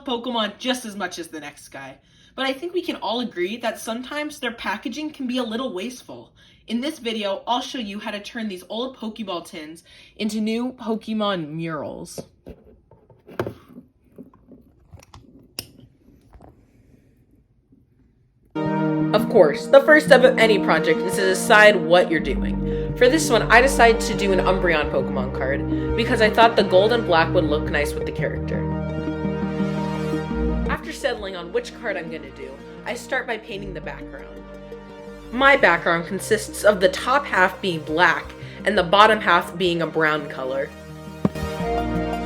love Pokemon just as much as the next guy, but I think we can all agree that sometimes their packaging can be a little wasteful. In this video, I'll show you how to turn these old Pokeball tins into new Pokemon murals. Of course, the first step of any project is to decide what you're doing. For this one, I decided to do an Umbreon Pokemon card because I thought the gold and black would look nice with the character. After settling on which card I'm going to do, I start by painting the background. My background consists of the top half being black and the bottom half being a brown color.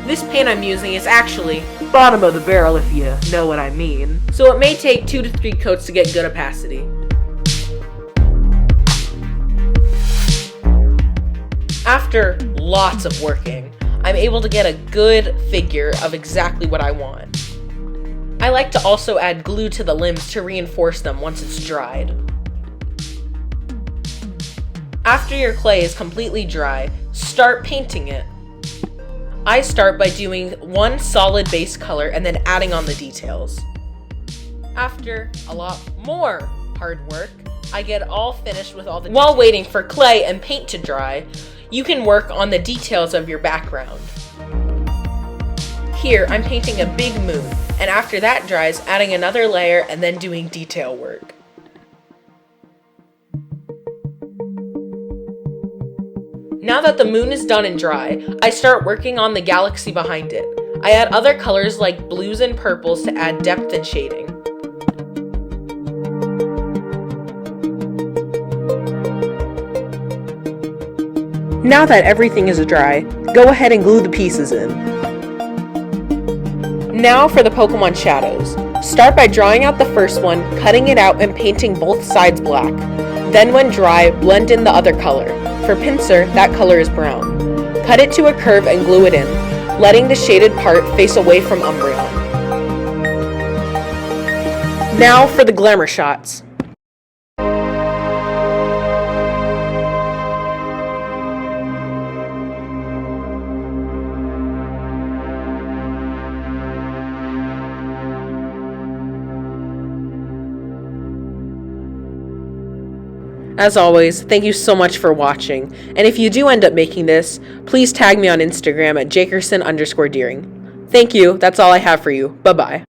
This paint I'm using is actually bottom of the barrel if you know what I mean, so it may take 2 to 3 coats to get good opacity. After lots of working, I'm able to get a good figure of exactly what I want. I like to also add glue to the limbs to reinforce them once it's dried. After your clay is completely dry, start painting it. I start by doing one solid base color and then adding on the details. After a lot more hard work, I get all finished with all the details. While waiting for clay and paint to dry, you can work on the details of your background. Here, I'm painting a big moon, and after that dries, adding another layer and then doing detail work. Now that the moon is done and dry, I start working on the galaxy behind it. I add other colors like blues and purples to add depth and shading. Now that everything is dry, go ahead and glue the pieces in. Now for the Pokemon shadows. Start by drawing out the first one, cutting it out and painting both sides black. Then when dry, blend in the other color. For Pinsir, that color is brown. Cut it to a curve and glue it in, letting the shaded part face away from Umbreon. Now for the glamour shots. As always, thank you so much for watching, and if you do end up making this, please tag me on Instagram at Jakerson_Deering. Thank you, that's all I have for you. Bye-bye.